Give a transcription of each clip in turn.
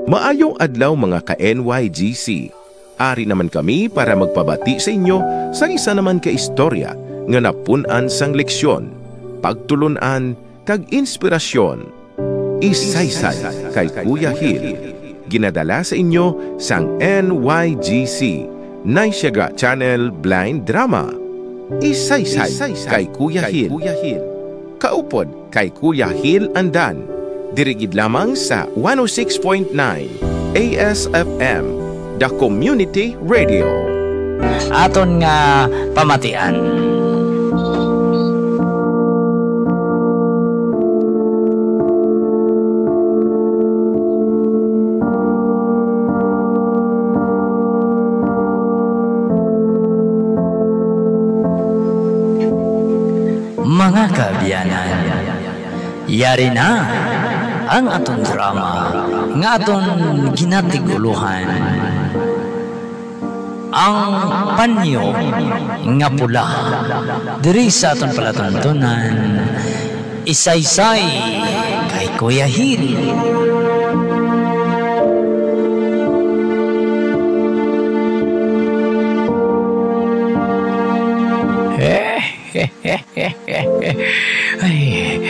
Maayong adlaw mga ka-NYGC. Ari naman kami para magpabati sa inyo sa isa naman ka istorya nga napunan sang leksyon, pagtulunan, kag inspirasyon. Isaysay kay Kuya Hil. Ginadala sa inyo sang NYGC, Naisyaga Channel Blind Drama. Isaysay kay Kuya Hil. Kaupod kay Kuya Hil Andan. Dirigid lamang sa 106.9 ASFM, The Community Radio. Aton nga pamatian. Mga kaabyanan, yari na ang aton drama nga aton ginatiguluhan. Ang panyo nga pula diri sa aton palatuntunan, isaysay kay Kuya Hil. Ay,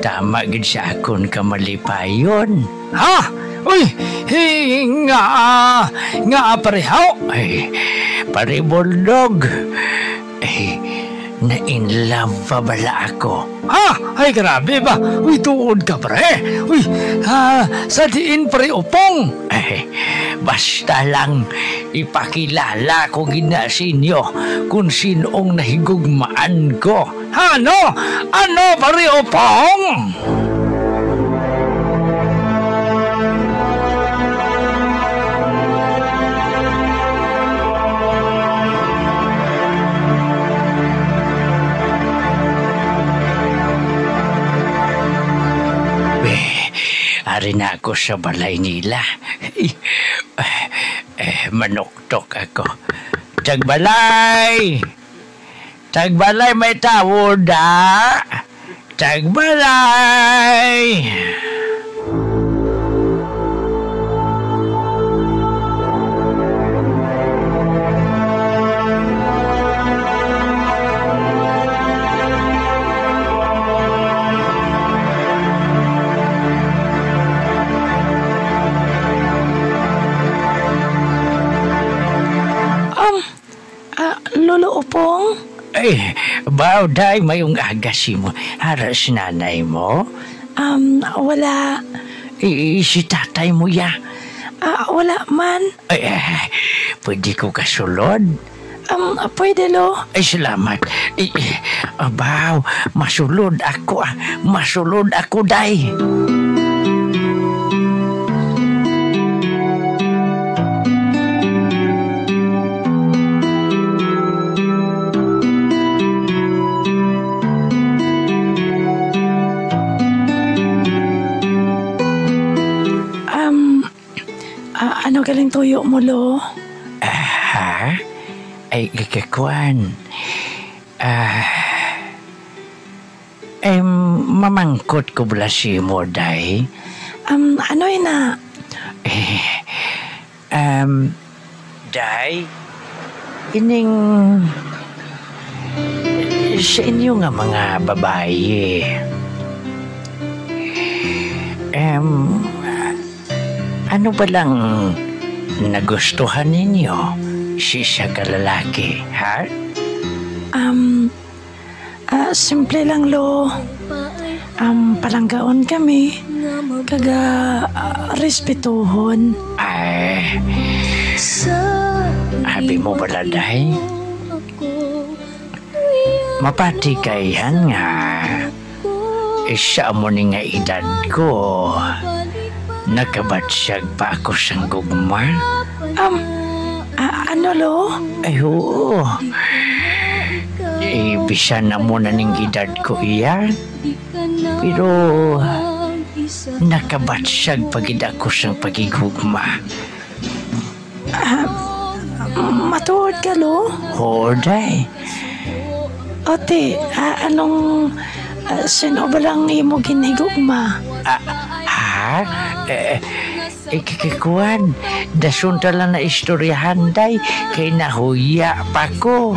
tama gid sa akon kamalipayon. Ha? Uy, nga parehaw. Ay, pare Bulldog. Ay, na-in-love pa bala ako. Ha? Ay, grabe ba? Uy, tuod ka pare. Uy, sa diin pare upong. Ay, basta lang ipakilala ko gina sinyo kung sinong nahigugmaan ko. Ano? Ano pare upong? Ari na ako sa balay nila. Manuktok ako. Tagbalay! Tagbalay may tawod ha! Tagbalay! Lolo Upong? Ay, bauday mayong agasi mo. Haras nanay mo? Wala. Si tatay mo ya? Wala man. Ay, pwede ko kasulod? Pwede lo. Ay, salamat. Abaw, masulod ako Masulod ako, day. Ano galing tuyo mo, lo? Ha? Ay, kakakuan. Mamangkot ko bala si mo, day. Ano yun na? Day, ining sa inyo nga mga babae. Ano ba lang nagustuhan ninyo siya kalalaki, ha? Simple lang, lo. Palanggaon kami. Kaga respetuhon. Ay, habi mo bala, day? Mapati kayan nga. Isa mo ni nga edad ko. Nakabatsyag pa ako sang gugma? Ano, lo? Ay, oo. Bisa na muna ning edad ko iya. Pero nakabatsyag pagid ako sang pagigugma. Matuod ka, lo? Oo, day. Ote, anong sino ba lang imo ginhigugma? Kikuan, dasunta lang na istoryahan day, kay nahuya pa ko.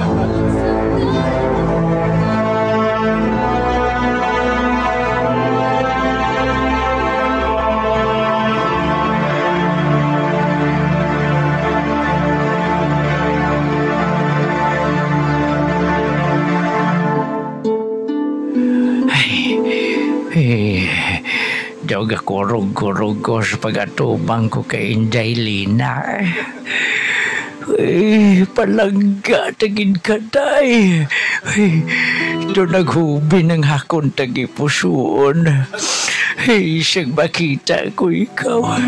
Daw gakurog-kurog ko sa pagatubang ko kay Inday Lina. Palangga tagin ka day. Doon naghubi ng hakon tagipusoon. Siyang makita ko ikaw.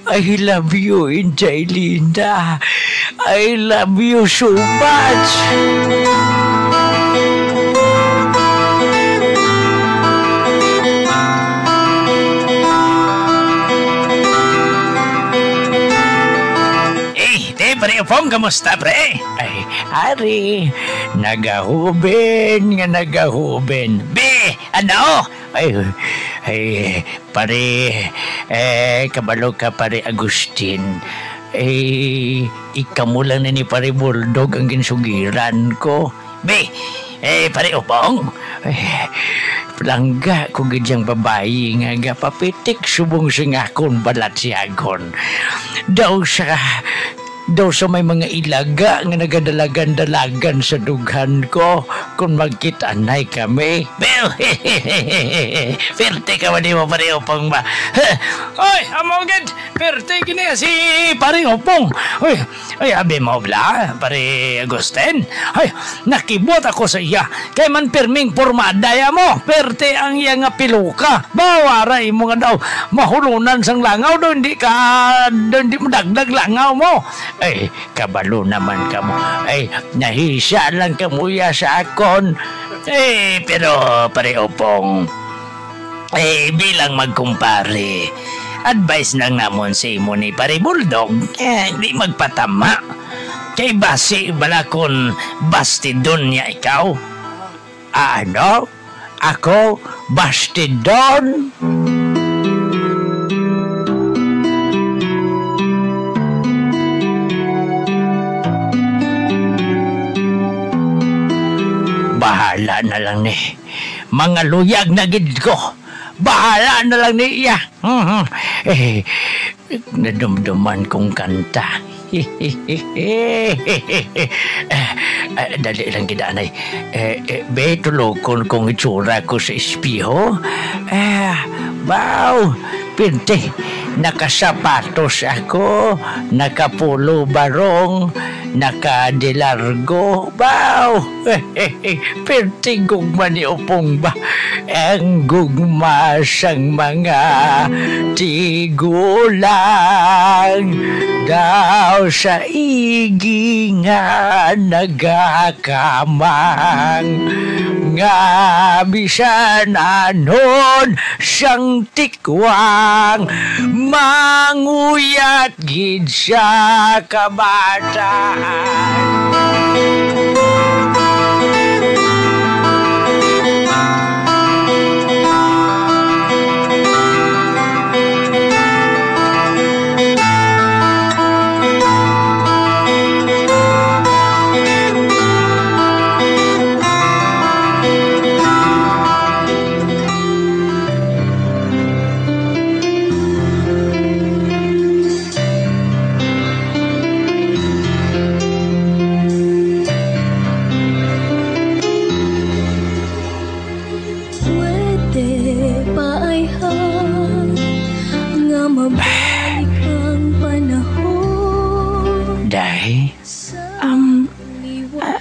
I love you, Inday Lina. I love you so much. Pre Opong, kamusta pre? Ay, Ari, nagahubin nga nagahubin. Be, ano? Pare, kabalo ka pare Agustin. Ikaw mo lang na ni pare Bulldog ang ginsugiran ko. Be, pare Opong. Langga ko gidyang babayi nga gapapitik subong singakon balat siyagon. Daw sa may mga ilaga nga nagadalagan-dalagan sa dughan ko kung magkitanay kami. Bel, perte ka ba di mo pare Opong ba? Oy, amogad, perte kini si pare Opong. Oy, abi mo bla, pare Agustin. Ay, nakibot ako sa iya. Kay man pirming pormadaya mo. Perte ang iya nga piluka. Bawaray mo nga daw mahulunan sang langaw do hindi mo dagdag langaw mo. Ay, kabalo naman ka mo. Ay, nahisya lang kamuya sa akon. Pero pare Opong, bilang magkumpare, advice lang namon sa imo ni pare Bulldog, di magpatama. Kay basi balakon bastidon niya ikaw. Ano? Ako? Bastidon? Bahala na lang ni. Mga luyag na gid ko. Bahala na lang ni iya. Nadumduman kong kanta. Dali lang gid anay. Betulog kong itsura ko sa espiho. Wow! Pinte, nakasapatos ako, nakapulo barong, nakadilargo. Wow! Pinte gugma ni Opong ba? Ang gugma sang mga tigulang daw sa igi nga nagakamang nga bisan anon siyang tikwang manguyat gid sa kabataan.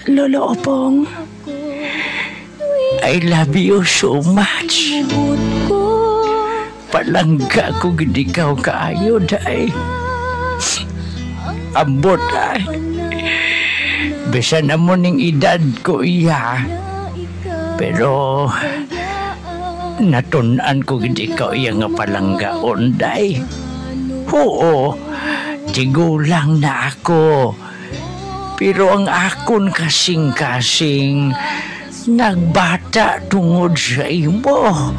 Lolo Opong, I love you so much. Palangga ko gid ikaw kaayo day. Ambot ay. Bisan na mo ning edad ko iya. Pero natunan ko gid ikaw iya nga palanggaon day. Oo, tigulang na ako. Pero ang akon kasing-kasing nagbata tungod sa imo.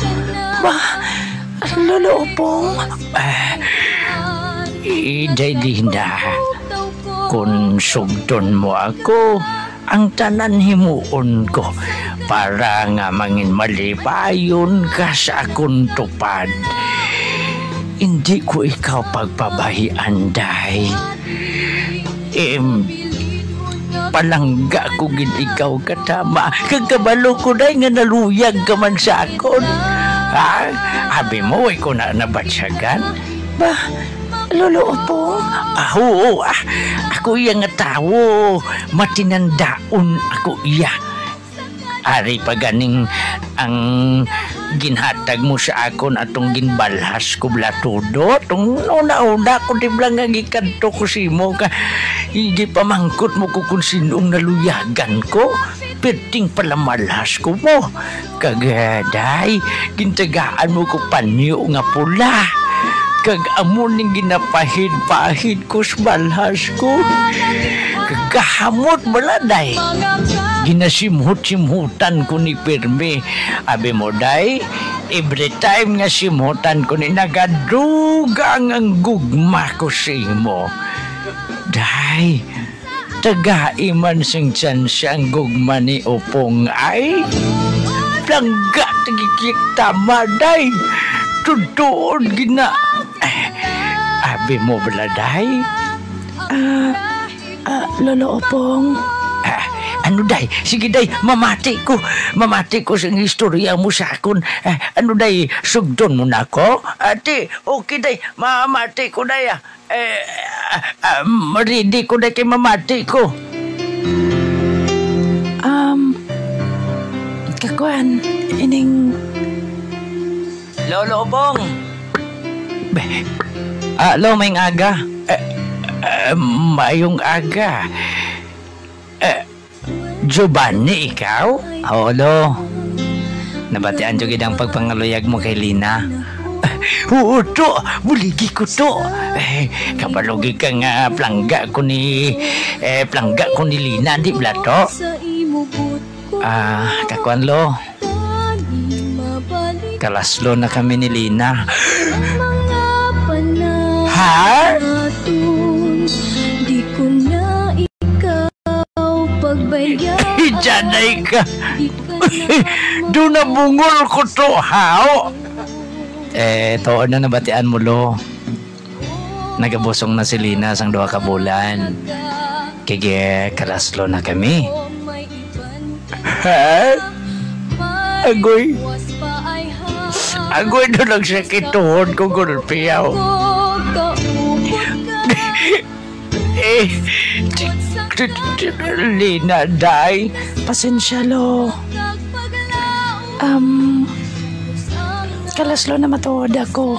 Lolo Opong? Lina, kung sugdon mo ako, ang tanan himuon ko para nga mangin malipayon ka sa akong tupad. Hindi ko ikaw pagpabahian, day. Palangga ko gid ikaw katama. Kagkabalo ko, day, nga naluyag ka man sa akon. Ha? Abi mo, ikaw na nabatsagan? Ba, Lolo Opong? Oo, ako iya nga tao. Matinandaon ako iya. Ari pa ganing ang ginhatag mo sa akon atong ginbalhas ko blatudo. Itong una-una ko di blang nga gikanto ko si mo ka. Hindi pamangkot mo ko kung sinong naluyagan ko. Perting pala malhas ko mo. Kagaday, gintagaan mo ko panyo nga pula. Kag amon ning ginapahid-pahid ko sa balhas ko. Kagahamot baladay. Ginasimhut-simhutan ko ni Pirme. Abi mo, day, every time nga simhutan ko ni nagadugang ang gugma ko sa imo. Day, tagaiman sing tsansya ang gugma ni Opong ay. Langga tagikik tama, day. Tutuon gina. Abi mo baladay? Lolo Opong? Ano, day? Sige, day, mamati ko. Mamati ko sa istorya mo sa akon. Ano, day, sugdon mo na ako? Ate, okay, day, mamati ko, day. Ready ko, day, kay mamati ko. Kakuan, ining... Lolo Bong. Lo, may aga. Mayong aga. Giovanni, ikaw? Oo, Lo. Nabatian jo gid ang pagpangaluyag mo kay Lina. Oo, to. Buligi ko to. Kapalugi ka nga plangga ko ni Lina, di ba to? Kakuan, Lo. Kalaslo na kami ni Lina. Ha? Di ko na ikaw pagbayaan. Ijanay ka. Doon na bungol ko to, hao. Toon na nabatian mo, Lo. Nagabusong na si Lina sang 2 ka bulan. Kaya kalaslo na kami. Ha? Agoy doon lang sakit tuhod ko, gulpiyaw. Lina, day. Pasensya, Lo. Kalaslo na matuod ako.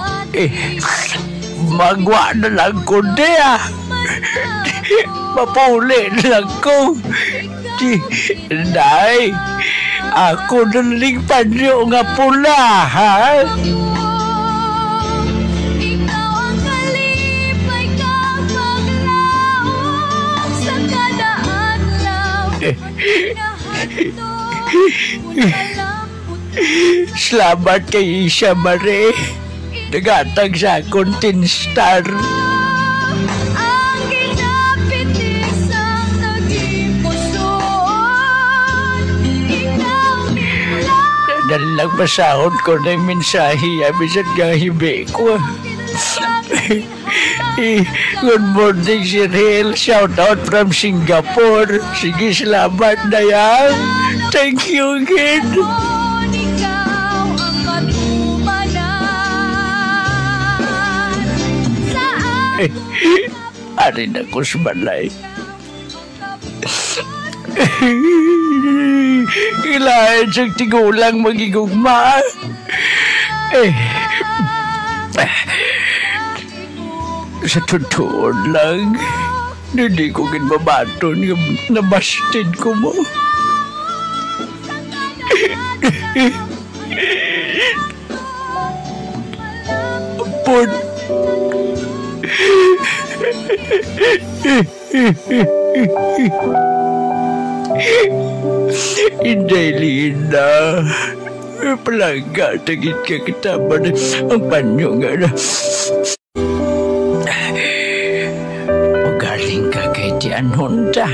Magwa na lang ko, day. Mapuli na lang ko. Day, ako naling panyo nga pula, ha? Ikaw ang kalipay kapaglaong sa kada adlaw. Salamat kay Isha Mare. Nagatag sa akong Teen Star. Ang ginapit isang naging pusoon. Ikaw nila. Dalang masahod ko na yung mensahe. Abisan nga hibi ko. Good morning, Cyril. Shout out from Singapore. Sige, salamat na yan. Thank you again. Ikaw ang katumanan. Saan Arin ako sa balay. Kailangan siyang tigulang magigugma. Sa totoo lang, hindi ko ginbabaton yung nabastid ko mo. Put. Inday Lina. Palangga, tagit ka kitama na ang panyo nga na. hunta.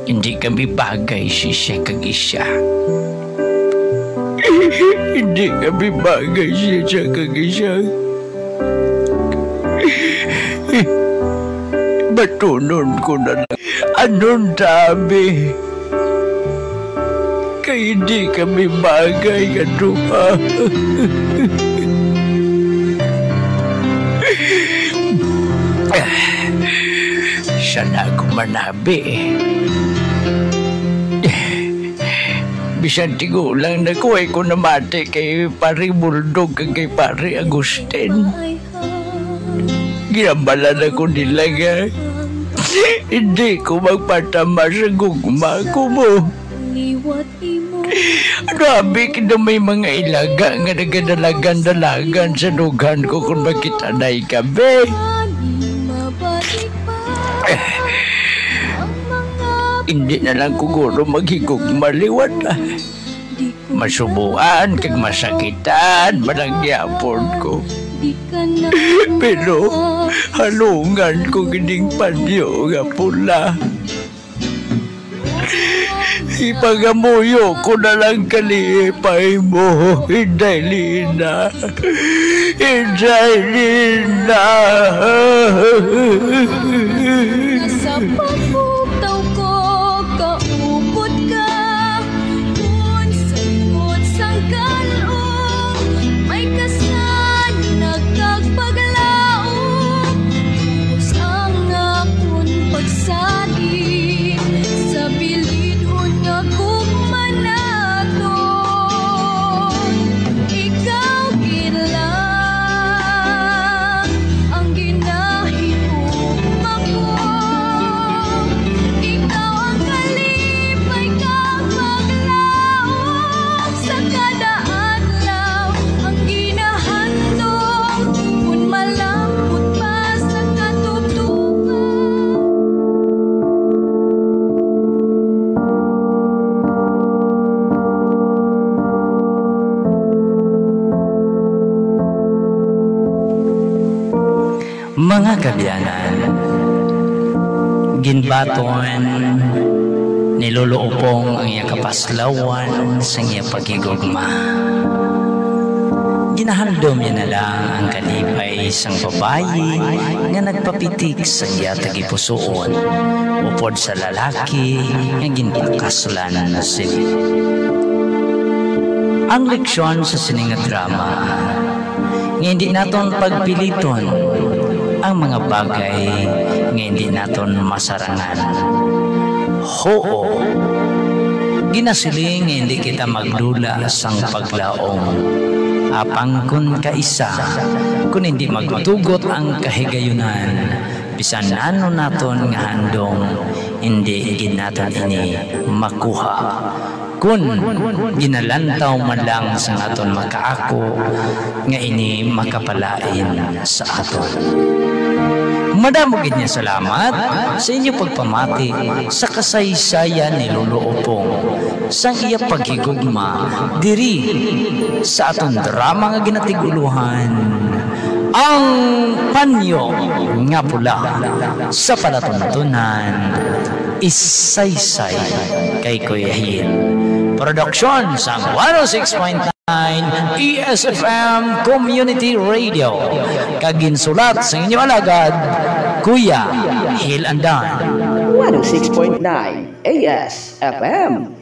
Hindi kami bagay siya kag isa. Hindi kami bagay siya kag isa. Batunon ko na lang. Anong sabi? Kaya hindi kami bagay ka duha. Siya na ako manabi. Bisan tigulang na ko ay ko namati kay Pari Buldog kag kay Pari Agustin. Ginambala na ko nila nga. Hindi ko magpatama sa gugma ko mo. Grabe ka na may mga ilaga nga nagadalagan-dalagan sa lugan ko kung makita na'y gabi. Hindi na lang kuguro maghigugma liwat. Masubuan kag masakitan malangyapon ko. Pero halungan ko gining panyo nga pula. Ipagamuyo ko na lang kalipay mo, Inday Lina. Inday Lina. Nasa pagpugtaw ko, kaupot ka. Kung sunod sang kalong, may kasan nagkagpaglaong. Usang akong pagsali sa bilidon nga kugmanaton. Ikaw gilang ang ginahigugma ko. Ikaw ang kalipay kang paglaong sa kada adlaw. Ang ginahandog kung malambot pa sa katutuban. Mga kabyanan, ginbaton niluluupong ang iyang kapaslawan sa iyang pagigugma. Ginahandom niya na lang ang kalipay sang babayi nga nagpapitik sa iya tagipusoon upod sa lalaki nga ginpakaslan na sila. Ang leksyon sa sining nga drama nga hindi naton pagpiliton ang mga bagay nga hindi naton masarangan. Oo, ginasiling nga hindi kita magdula sang paglaong. Apang kun kaisa, kun hindi magtugot ang kahigayunan, bisan ano naton nga handong, hindi naton ini makuha. Kun ginalantaw man lang sa aton makaako, nga ini makapalain sa aton. Madamo gid niya salamat sa inyo pagpamati sa kasaysayan ni Lolo Opong sang iya paghigugma diri sa aton drama nga ginatiguluhan ang panyo nga pula sa palatuntunan isaysay kay Kuya Hil. Production sa 106.9 ESFM Community Radio. Kaginsulat sa inyo alagad, Kuya Hil Andan. 106.9 ASFM